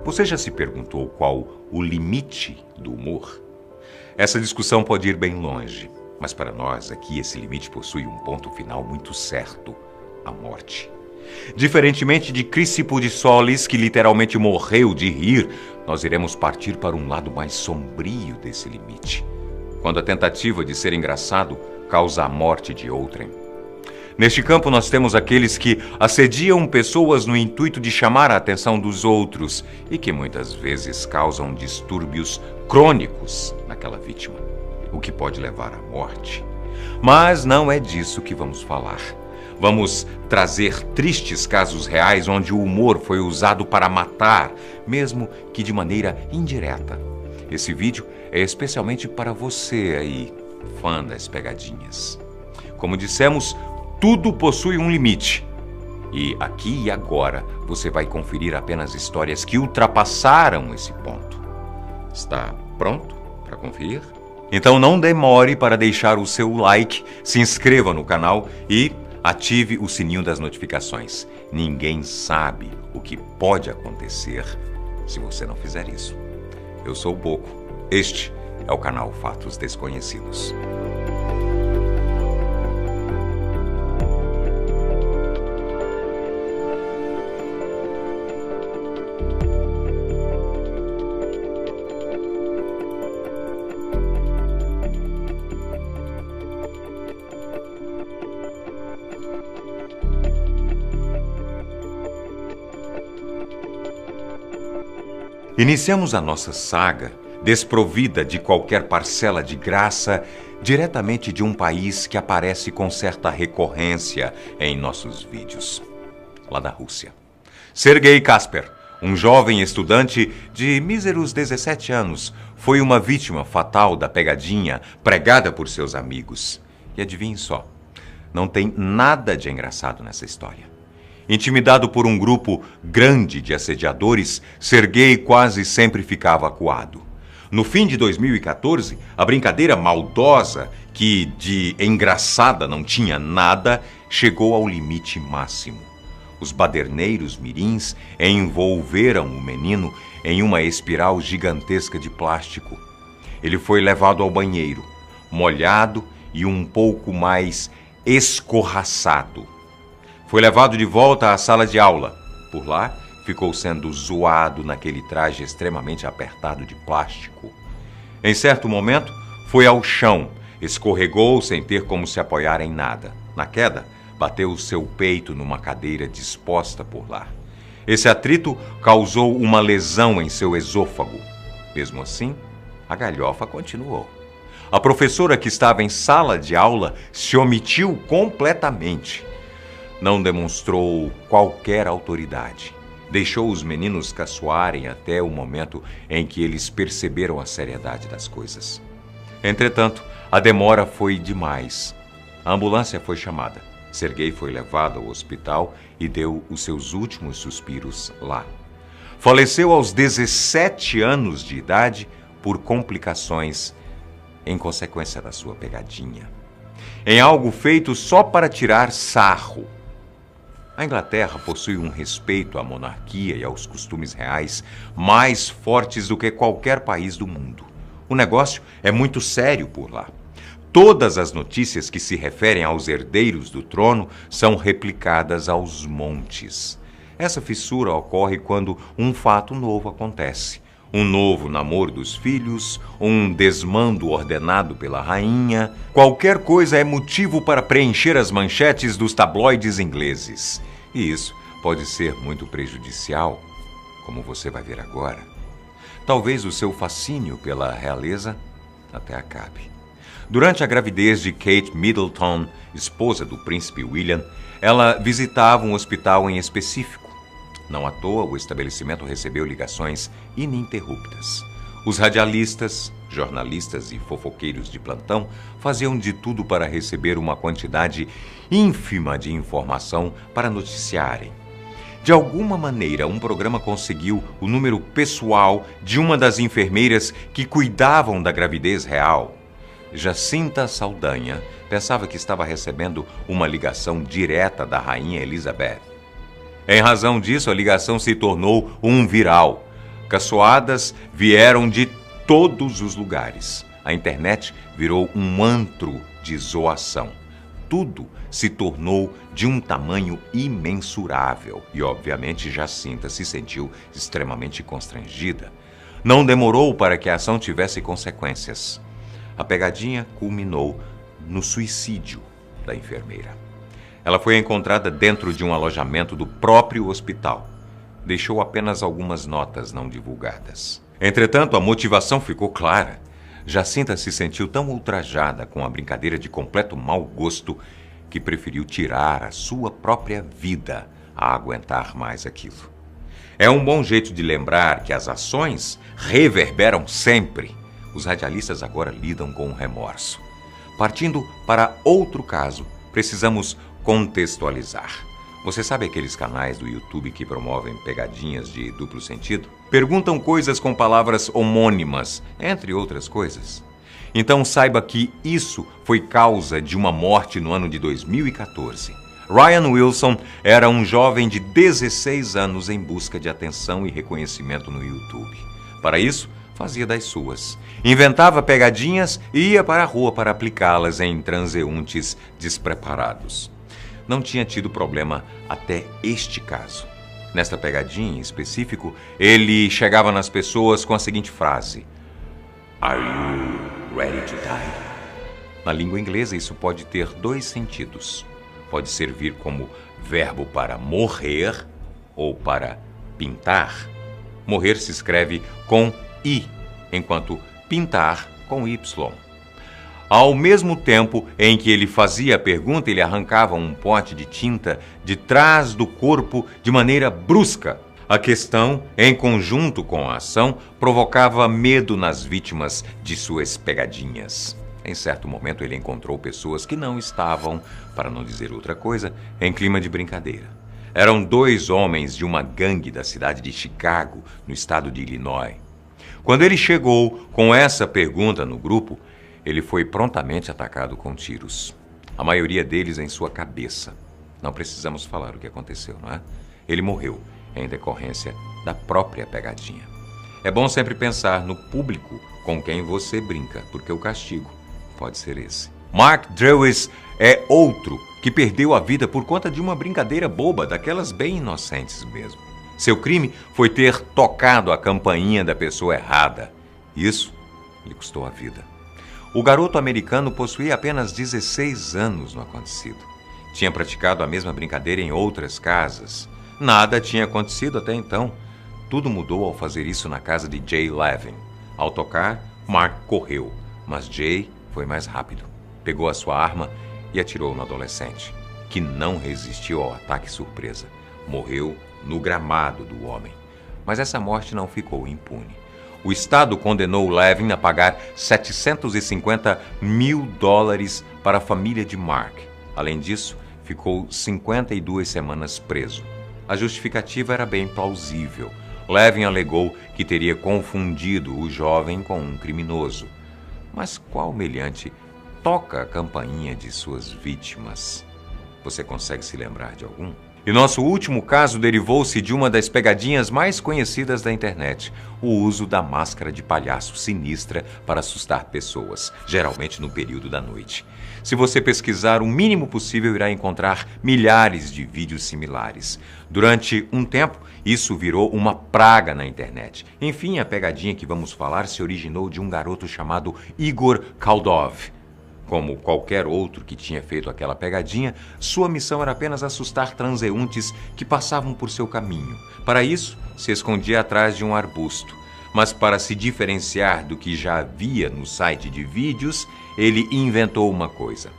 Você já se perguntou qual o limite do humor? Essa discussão pode ir bem longe, mas para nós aqui esse limite possui um ponto final muito certo: a morte. Diferentemente de Crispo de Solis, que literalmente morreu de rir, nós iremos partir para um lado mais sombrio desse limite, quando a tentativa de ser engraçado causa a morte de outrem. Neste campo nós temos aqueles que assediam pessoas no intuito de chamar a atenção dos outros e que muitas vezes causam distúrbios crônicos naquela vítima, o que pode levar à morte. Mas não é disso que vamos falar. Vamos trazer tristes casos reais onde o humor foi usado para matar, mesmo que de maneira indireta. Esse vídeo é especialmente para você aí, fã das pegadinhas. Como dissemos, tudo possui um limite. E aqui e agora você vai conferir apenas histórias que ultrapassaram esse ponto. Está pronto para conferir? Então não demore para deixar o seu like, se inscreva no canal e ative o sininho das notificações. Ninguém sabe o que pode acontecer se você não fizer isso. Eu sou o Boco. Este é o canal Fatos Desconhecidos. Iniciamos a nossa saga, desprovida de qualquer parcela de graça, diretamente de um país que aparece com certa recorrência em nossos vídeos, lá da Rússia. Sergei Kasper, um jovem estudante de míseros 17 anos, foi uma vítima fatal da pegadinha pregada por seus amigos. E adivinhe só, não tem nada de engraçado nessa história. Intimidado por um grupo grande de assediadores, Sergei quase sempre ficava acuado. No fim de 2014, a brincadeira maldosa, que de engraçada não tinha nada, chegou ao limite máximo. Os baderneiros mirins envolveram o menino em uma espiral gigantesca de plástico. Ele foi levado ao banheiro, molhado e um pouco mais escorraçado. Foi levado de volta à sala de aula. Por lá, ficou sendo zoado naquele traje extremamente apertado de plástico. Em certo momento, foi ao chão, escorregou sem ter como se apoiar em nada. Na queda, bateu o seu peito numa cadeira disposta por lá. Esse atrito causou uma lesão em seu esôfago. Mesmo assim, a galhofa continuou. A professora que estava em sala de aula se omitiu completamente. Não demonstrou qualquer autoridade. Deixou os meninos caçoarem até o momento em que eles perceberam a seriedade das coisas. Entretanto, a demora foi demais. A ambulância foi chamada. Sergei foi levado ao hospital e deu os seus últimos suspiros lá. Faleceu aos 17 anos de idade por complicações em consequência da sua pegadinha. Em algo feito só para tirar sarro. A Inglaterra possui um respeito à monarquia e aos costumes reais mais fortes do que qualquer país do mundo. O negócio é muito sério por lá. Todas as notícias que se referem aos herdeiros do trono são replicadas aos montes. Essa fissura ocorre quando um fato novo acontece. Um novo namoro dos filhos, um desmando ordenado pela rainha. Qualquer coisa é motivo para preencher as manchetes dos tabloides ingleses. E isso pode ser muito prejudicial, como você vai ver agora. Talvez o seu fascínio pela realeza até acabe. Durante a gravidez de Kate Middleton, esposa do príncipe William, ela visitava um hospital em específico. Não à toa, o estabelecimento recebeu ligações ininterruptas. Os radialistas, jornalistas e fofoqueiros de plantão faziam de tudo para receber uma quantidade ínfima de informação para noticiarem. De alguma maneira, um programa conseguiu o número pessoal de uma das enfermeiras que cuidavam da gravidez real. Jacinta Saldanha pensava que estava recebendo uma ligação direta da rainha Elizabeth. Em razão disso, a ligação se tornou um viral. caçoadas vieram de todos os lugares. A internet virou um antro de zoação. Tudo se tornou de um tamanho imensurável e, obviamente, Jacinta se sentiu extremamente constrangida. Não demorou para que a ação tivesse consequências. A pegadinha culminou no suicídio da enfermeira. Ela foi encontrada dentro de um alojamento do próprio hospital. Deixou apenas algumas notas não divulgadas. Entretanto, a motivação ficou clara. Jacinta se sentiu tão ultrajada com a brincadeira de completo mau gosto que preferiu tirar a sua própria vida a aguentar mais aquilo. É um bom jeito de lembrar que as ações reverberam sempre. Os radialistas agora lidam com o remorso. Partindo para outro caso, precisamos contextualizar. Você sabe aqueles canais do YouTube que promovem pegadinhas de duplo sentido? Perguntam coisas com palavras homônimas, entre outras coisas. Então saiba que isso foi causa de uma morte no ano de 2014. Ryan Wilson era um jovem de 16 anos em busca de atenção e reconhecimento no YouTube. Para isso, fazia das suas. Inventava pegadinhas e ia para a rua para aplicá-las em transeuntes despreparados. Não tinha tido problema até este caso. Nesta pegadinha em específico, ele chegava nas pessoas com a seguinte frase: "Are you ready to die?" Na língua inglesa, isso pode ter dois sentidos. Pode servir como verbo para morrer ou para pintar. Morrer se escreve com I, enquanto pintar com Y. Ao mesmo tempo em que ele fazia a pergunta, ele arrancava um pote de tinta de trás do corpo de maneira brusca. A questão, em conjunto com a ação, provocava medo nas vítimas de suas pegadinhas. Em certo momento, ele encontrou pessoas que não estavam, para não dizer outra coisa, em clima de brincadeira. Eram 2 homens de uma gangue da cidade de Chicago, no estado de Illinois. Quando ele chegou com essa pergunta no grupo, ele foi prontamente atacado com tiros. A maioria deles em sua cabeça. Não precisamos falar o que aconteceu, não é? Ele morreu em decorrência da própria pegadinha. É bom sempre pensar no público com quem você brinca, porque o castigo pode ser esse. Mark Drewis é outro que perdeu a vida por conta de uma brincadeira boba, daquelas bem inocentes mesmo. Seu crime foi ter tocado a campainha da pessoa errada. Isso lhe custou a vida. O garoto americano possuía apenas 16 anos no acontecido. Tinha praticado a mesma brincadeira em outras casas. Nada tinha acontecido até então. Tudo mudou ao fazer isso na casa de Jay Levin. Ao tocar, Mark correu, mas Jay foi mais rápido. Pegou a sua arma e atirou no adolescente, que não resistiu ao ataque surpresa. Morreu no gramado do homem. Mas essa morte não ficou impune. O Estado condenou Levin a pagar $750 mil para a família de Mark. Além disso, ficou 52 semanas preso. A justificativa era bem plausível. Levin alegou que teria confundido o jovem com um criminoso. Mas qual meliante toca a campainha de suas vítimas? Você consegue se lembrar de algum? E nosso último caso derivou-se de uma das pegadinhas mais conhecidas da internet, o uso da máscara de palhaço sinistra para assustar pessoas, geralmente no período da noite. Se você pesquisar o mínimo possível, irá encontrar milhares de vídeos similares. Durante um tempo, isso virou uma praga na internet. Enfim, a pegadinha que vamos falar se originou de um garoto chamado Igor Kaldov. Como qualquer outro que tinha feito aquela pegadinha, sua missão era apenas assustar transeuntes que passavam por seu caminho. Para isso, se escondia atrás de um arbusto. Mas para se diferenciar do que já havia no site de vídeos, ele inventou uma coisa.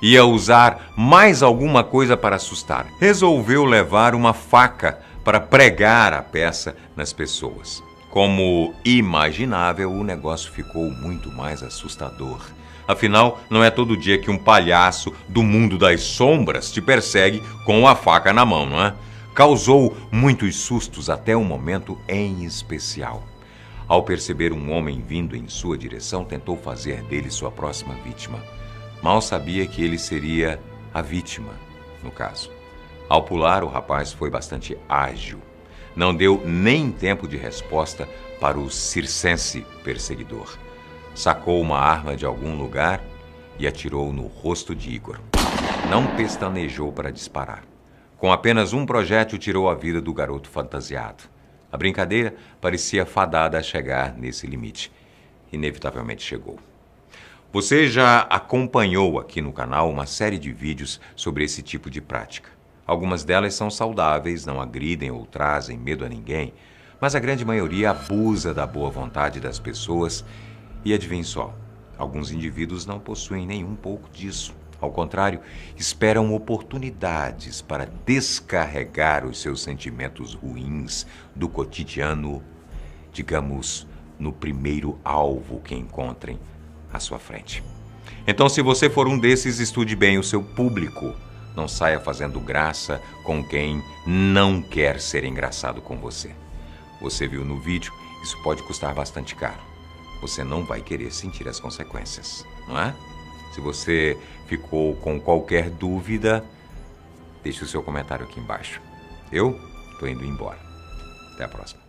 Ia usar mais alguma coisa para assustar. Resolveu levar uma faca para pregar a peça nas pessoas. Como imaginável, o negócio ficou muito mais assustador. Afinal, não é todo dia que um palhaço do mundo das sombras te persegue com a faca na mão, não é? Causou muitos sustos até um momento em especial. Ao perceber um homem vindo em sua direção, tentou fazer dele sua próxima vítima. Mal sabia que ele seria a vítima, no caso. Ao pular, o rapaz foi bastante ágil. Não deu nem tempo de resposta para o circense perseguidor. Sacou uma arma de algum lugar e atirou no rosto de Igor. Não pestanejou para disparar. Com apenas um projétil, tirou a vida do garoto fantasiado. A brincadeira parecia fadada a chegar nesse limite. Inevitavelmente chegou. Você já acompanhou aqui no canal uma série de vídeos sobre esse tipo de prática. Algumas delas são saudáveis, não agridem ou trazem medo a ninguém, mas a grande maioria abusa da boa vontade das pessoas e adivinhe só, alguns indivíduos não possuem nem um pouco disso. Ao contrário, esperam oportunidades para descarregar os seus sentimentos ruins do cotidiano, digamos, no primeiro alvo que encontrem à sua frente. Então, se você for um desses, estude bem o seu público. Não saia fazendo graça com quem não quer ser engraçado com você. Você viu no vídeo, isso pode custar bastante caro. Você não vai querer sentir as consequências, não é? Se você ficou com qualquer dúvida, deixe o seu comentário aqui embaixo. Eu estou indo embora. Até a próxima.